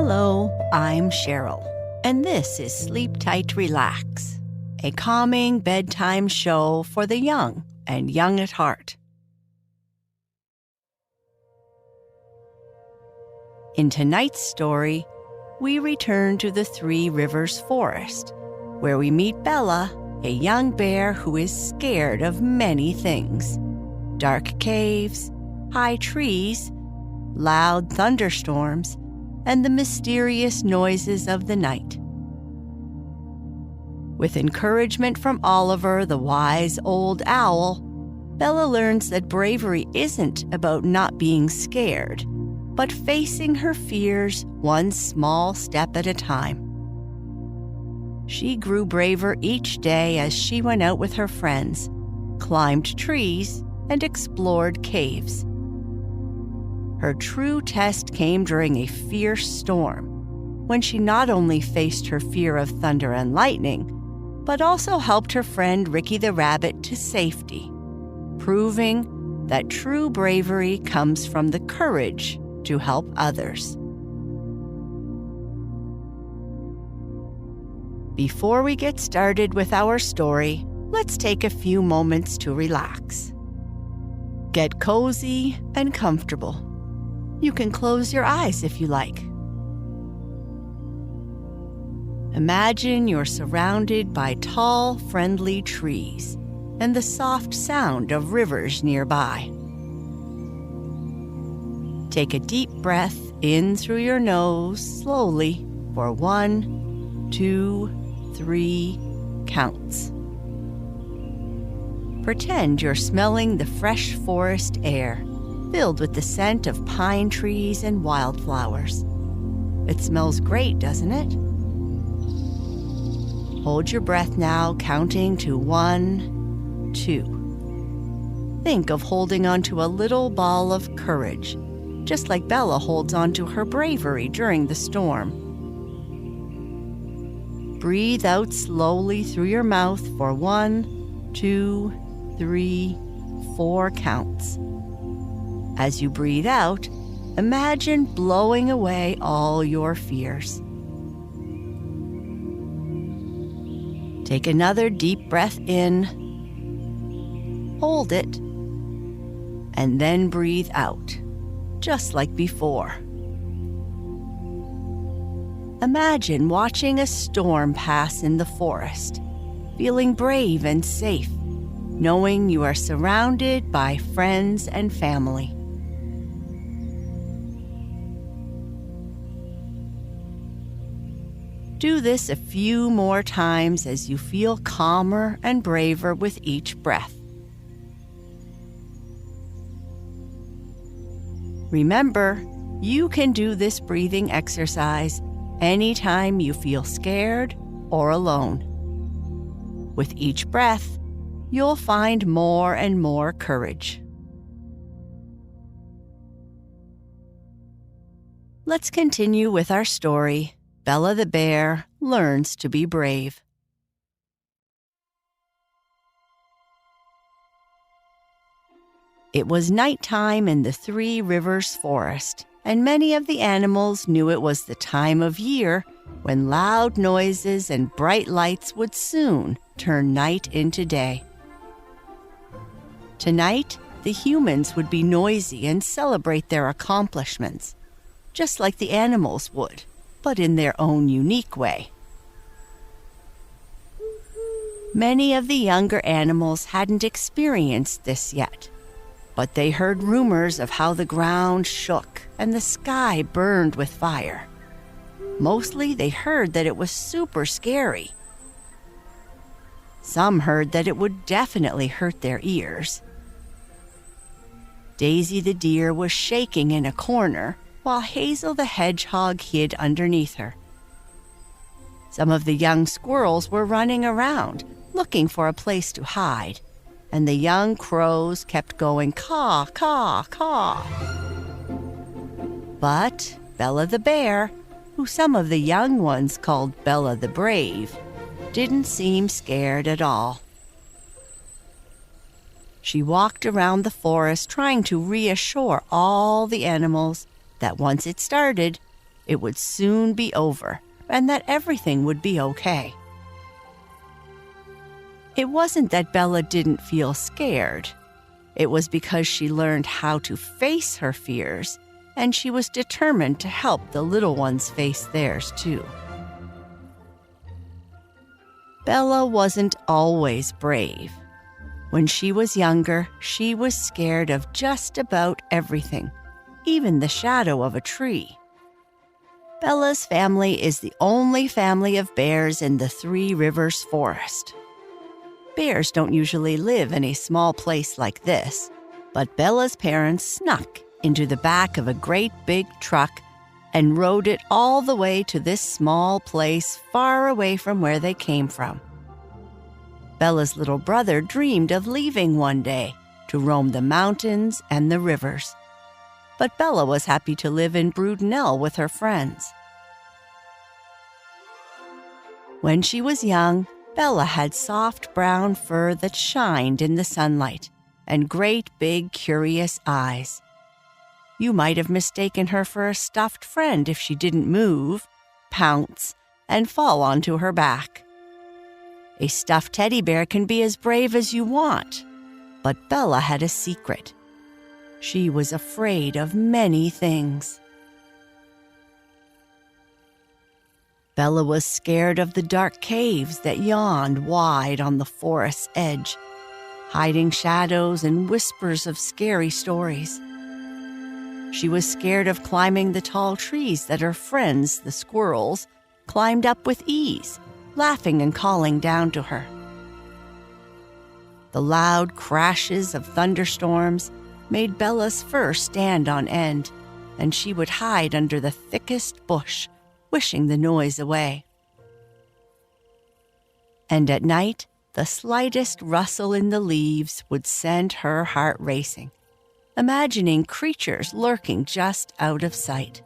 Hello, I'm Sheryl, and this is Sleep Tight, Relax, a calming bedtime show for the young and young at heart. In tonight's story, we return to the Three Rivers Forest, where we meet Bella, a young bear who is scared of many things: dark caves, high trees, loud thunderstorms, and the mysterious noises of the night. With encouragement from Oliver, the wise old owl, Bella learns that bravery isn't about not being scared, but facing her fears one small step at a time. She grew braver each day as she went out with her friends, climbed trees, and explored caves. Her true test came during a fierce storm, when she not only faced her fear of thunder and lightning, but also helped her friend Ricky the Rabbit to safety, proving that true bravery comes from the courage to help others. Before we get started with our story, let's take a few moments to relax. Get cozy and comfortable. You can close your eyes if you like. Imagine you're surrounded by tall, friendly trees and the soft sound of rivers nearby. Take a deep breath in through your nose slowly for 1, 2, 3 counts. Pretend you're smelling the fresh forest air, filled with the scent of pine trees and wildflowers. It smells great, doesn't it? Hold your breath now, counting to 1, 2. Think of holding onto a little ball of courage, just like Bella holds onto her bravery during the storm. Breathe out slowly through your mouth for 1, 2, 3, 4 counts. As you breathe out, imagine blowing away all your fears. Take another deep breath in, hold it, and then breathe out, just like before. Imagine watching a storm pass in the forest, feeling brave and safe, knowing you are surrounded by friends and family. Do this a few more times as you feel calmer and braver with each breath. Remember, you can do this breathing exercise anytime you feel scared or alone. With each breath, you'll find more and more courage. Let's continue with our story. Bella the bear learns to be brave. It was nighttime in the Three Rivers Forest, and many of the animals knew it was the time of year when loud noises and bright lights would soon turn night into day. Tonight, the humans would be noisy and celebrate their accomplishments, just like the animals would, but in their own unique way. Many of the younger animals hadn't experienced this yet, but they heard rumors of how the ground shook and the sky burned with fire. Mostly they heard that it was super scary. Some heard that it would definitely hurt their ears. Daisy the deer was shaking in a corner, while Hazel the hedgehog hid underneath her. Some of the young squirrels were running around, looking for a place to hide, and the young crows kept going caw, caw, caw. But Bella the bear, who some of the young ones called Bella the brave, didn't seem scared at all. She walked around the forest trying to reassure all the animals that once it started, it would soon be over and that everything would be okay. It wasn't that Bella didn't feel scared. It was because she learned how to face her fears, and she was determined to help the little ones face theirs too. Bella wasn't always brave. When she was younger, she was scared of just about everything, even the shadow of a tree. Bella's family is the only family of bears in the Three Rivers Forest. Bears don't usually live in a small place like this, but Bella's parents snuck into the back of a great big truck and rode it all the way to this small place far away from where they came from. Bella's little brother dreamed of leaving one day to roam the mountains and the rivers, but Bella was happy to live in Brudenell with her friends. When she was young, Bella had soft brown fur that shined in the sunlight and great big curious eyes. You might have mistaken her for a stuffed friend if she didn't move, pounce, and fall onto her back. A stuffed teddy bear can be as brave as you want, but Bella had a secret. She was afraid of many things. Bella was scared of the dark caves that yawned wide on the forest's edge, hiding shadows and whispers of scary stories. She was scared of climbing the tall trees that her friends, the squirrels, climbed up with ease, laughing and calling down to her. The loud crashes of thunderstorms made Bella's fur stand on end, and she would hide under the thickest bush, wishing the noise away. And at night, the slightest rustle in the leaves would send her heart racing, imagining creatures lurking just out of sight.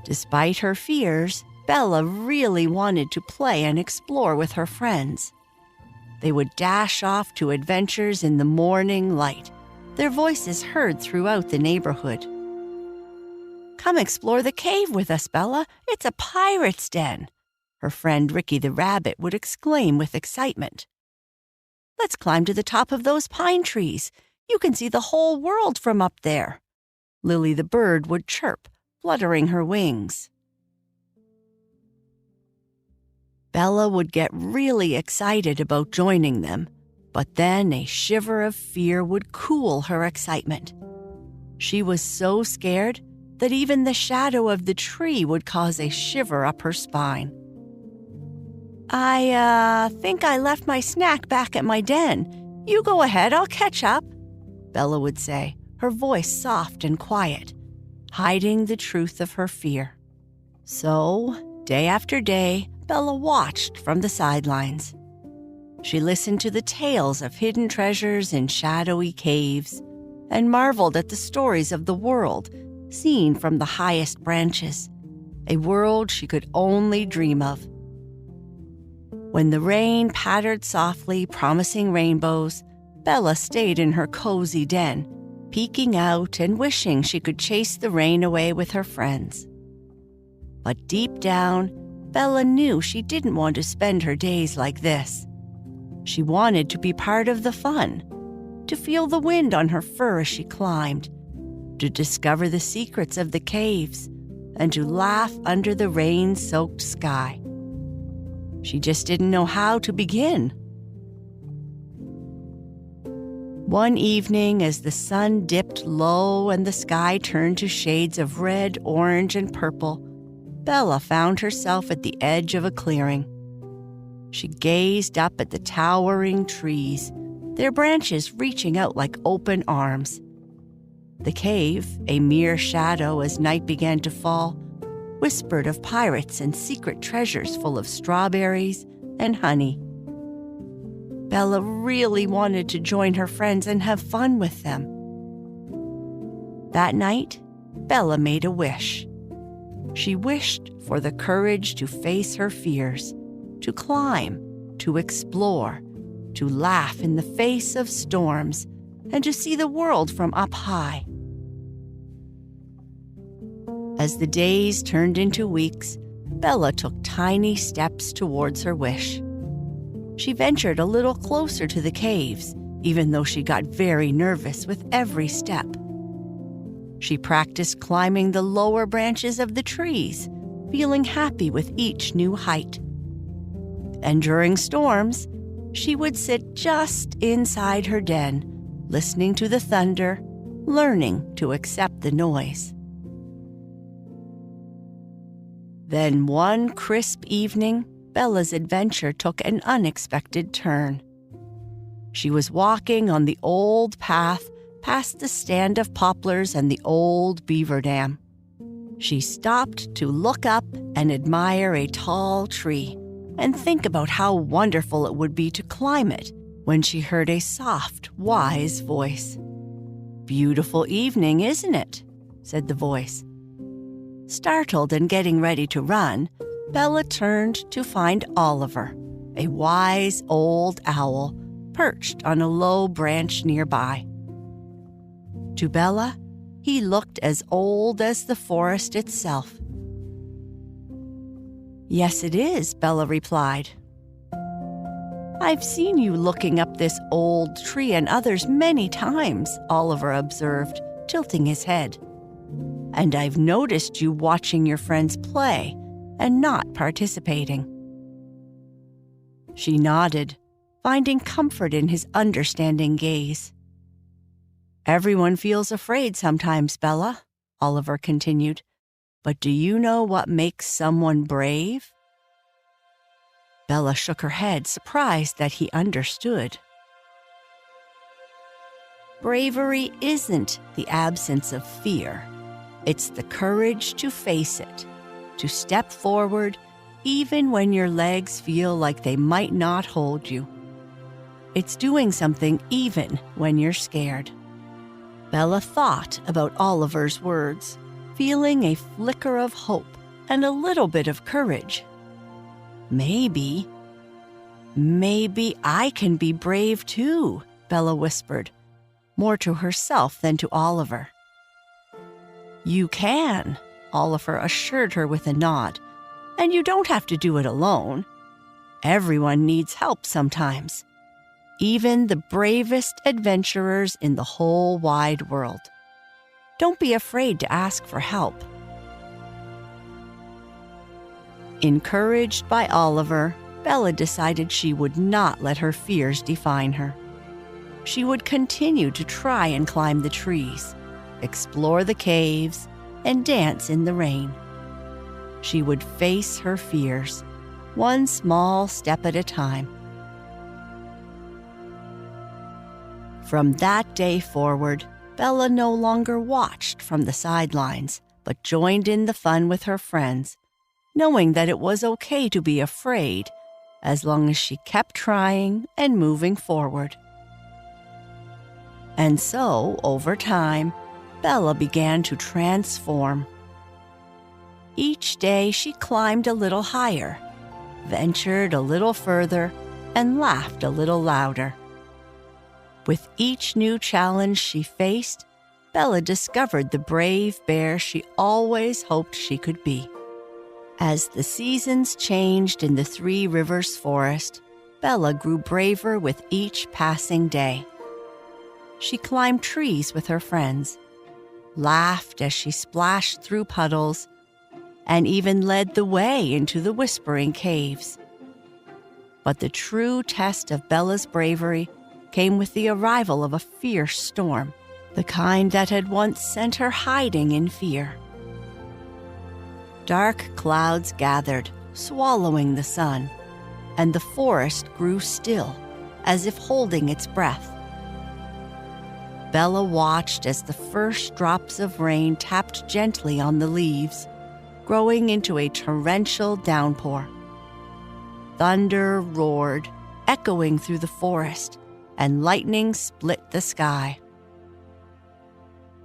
Despite her fears, Bella really wanted to play and explore with her friends. They would dash off to adventures in the morning light, their voices heard throughout the neighborhood. "Come explore the cave with us, Bella. It's a pirate's den," her friend Ricky the rabbit would exclaim with excitement. "Let's climb to the top of those pine trees. You can see the whole world from up there," Lily the bird would chirp, fluttering her wings. Bella would get really excited about joining them, but then a shiver of fear would cool her excitement. She was so scared that even the shadow of the tree would cause a shiver up her spine. I think I left my snack back at my den. You go ahead, I'll catch up," Bella would say, her voice soft and quiet, hiding the truth of her fear. So, day after day, Bella watched from the sidelines. She listened to the tales of hidden treasures in shadowy caves and marveled at the stories of the world seen from the highest branches, a world she could only dream of. When the rain pattered softly, promising rainbows, Bella stayed in her cozy den, peeking out and wishing she could chase the rain away with her friends. But deep down, Bella knew she didn't want to spend her days like this. She wanted to be part of the fun, to feel the wind on her fur as she climbed, to discover the secrets of the caves, and to laugh under the rain-soaked sky. She just didn't know how to begin. One evening, as the sun dipped low and the sky turned to shades of red, orange, and purple, Bella found herself at the edge of a clearing. She gazed up at the towering trees, their branches reaching out like open arms. The cave, a mere shadow as night began to fall, whispered of pirates and secret treasures full of strawberries and honey. Bella really wanted to join her friends and have fun with them. That night, Bella made a wish. She wished for the courage to face her fears, to climb, to explore, to laugh in the face of storms, and to see the world from up high. As the days turned into weeks, Bella took tiny steps towards her wish. She ventured a little closer to the caves, even though she got very nervous with every step. She practiced climbing the lower branches of the trees, feeling happy with each new height. And during storms, she would sit just inside her den, listening to the thunder, learning to accept the noise. Then one crisp evening, Bella's adventure took an unexpected turn. She was walking on the old path past the stand of poplars and the old beaver dam. She stopped to look up and admire a tall tree and think about how wonderful it would be to climb it when she heard a soft, wise voice. "Beautiful evening, isn't it?" said the voice. Startled and getting ready to run, Bella turned to find Oliver, a wise old owl, perched on a low branch nearby. To Bella, he looked as old as the forest itself. "Yes, it is," Bella replied. "I've seen you looking up this old tree and others many times," Oliver observed, tilting his head. "And I've noticed you watching your friends play and not participating." She nodded, finding comfort in his understanding gaze. "Everyone feels afraid sometimes, Bella," Oliver continued. "But do you know what makes someone brave?" Bella shook her head, surprised that he understood. Bravery isn't the absence of fear. It's the courage to face it, to step forward even when your legs feel like they might not hold you. It's doing something even when you're scared. Bella thought about Oliver's words, feeling a flicker of hope and a little bit of courage. Maybe I can be brave too, Bella whispered, more to herself than to Oliver. "You can," Oliver assured her with a nod, "and you don't have to do it alone. Everyone needs help sometimes, even the bravest adventurers in the whole wide world. Don't be afraid to ask for help." Encouraged by Oliver, Bella decided she would not let her fears define her. She would continue to try and climb the trees, explore the caves, and dance in the rain. She would face her fears, one small step at a time. From that day forward, Bella no longer watched from the sidelines, but joined in the fun with her friends, knowing that it was okay to be afraid as long as she kept trying and moving forward. And so, over time, Bella began to transform. Each day she climbed a little higher, ventured a little further, and laughed a little louder. With each new challenge she faced, Bella discovered the brave bear she always hoped she could be. As the seasons changed in the Three Rivers Forest, Bella grew braver with each passing day. She climbed trees with her friends, laughed as she splashed through puddles, and even led the way into the whispering caves. But the true test of Bella's bravery came with the arrival of a fierce storm, the kind that had once sent her hiding in fear. Dark clouds gathered, swallowing the sun, and the forest grew still, as if holding its breath. Bella watched as the first drops of rain tapped gently on the leaves, growing into a torrential downpour. Thunder roared, echoing through the forest, and lightning split the sky.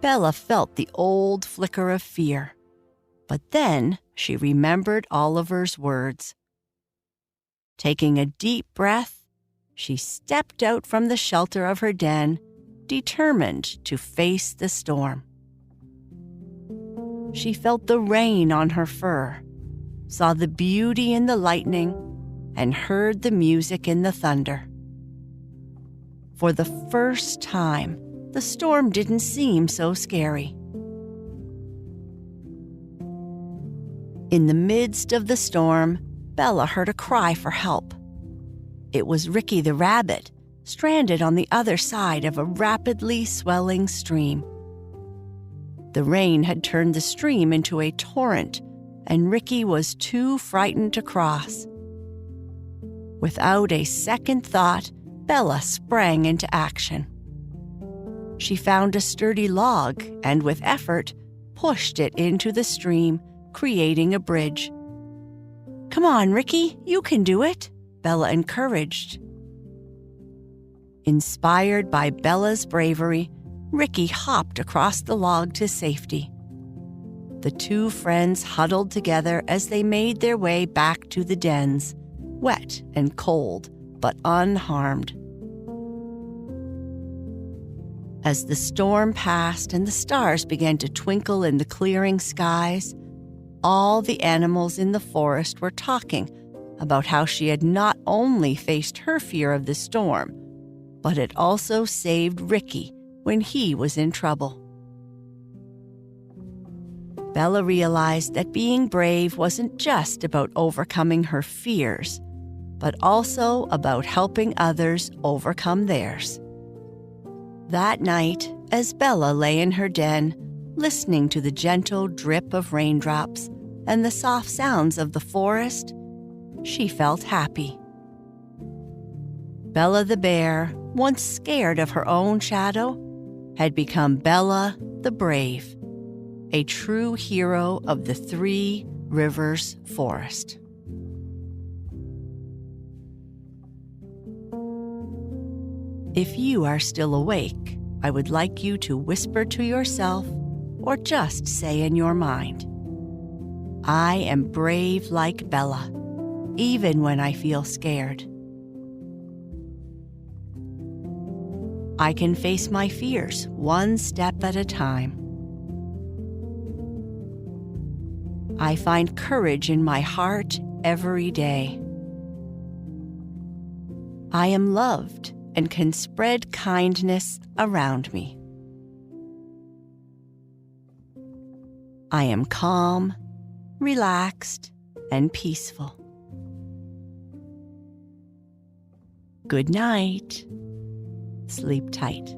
Bella felt the old flicker of fear, but then she remembered Oliver's words. Taking a deep breath, she stepped out from the shelter of her den, determined to face the storm. She felt the rain on her fur, saw the beauty in the lightning, and heard the music in the thunder. For the first time, the storm didn't seem so scary. In the midst of the storm, Bella heard a cry for help. It was Ricky the rabbit, stranded on the other side of a rapidly swelling stream. The rain had turned the stream into a torrent, and Ricky was too frightened to cross. Without a second thought, Bella sprang into action. She found a sturdy log and, with effort, pushed it into the stream, creating a bridge. "Come on, Ricky, you can do it," Bella encouraged. Inspired by Bella's bravery, Ricky hopped across the log to safety. The two friends huddled together as they made their way back to the dens, wet and cold, but unharmed. As the storm passed and the stars began to twinkle in the clearing skies, all the animals in the forest were talking about how she had not only faced her fear of the storm, but had also saved Ricky when he was in trouble. Bella realized that being brave wasn't just about overcoming her fears, but also about helping others overcome theirs. That night, as Bella lay in her den, listening to the gentle drip of raindrops and the soft sounds of the forest, she felt happy. Bella the bear, once scared of her own shadow, had become Bella the brave, a true hero of the Three Rivers Forest. If you are still awake, I would like you to whisper to yourself or just say in your mind, "I am brave like Bella, even when I feel scared. I can face my fears one step at a time. I find courage in my heart every day. I am loved and can spread kindness around me. I am calm, relaxed, and peaceful. Good night. Sleep tight."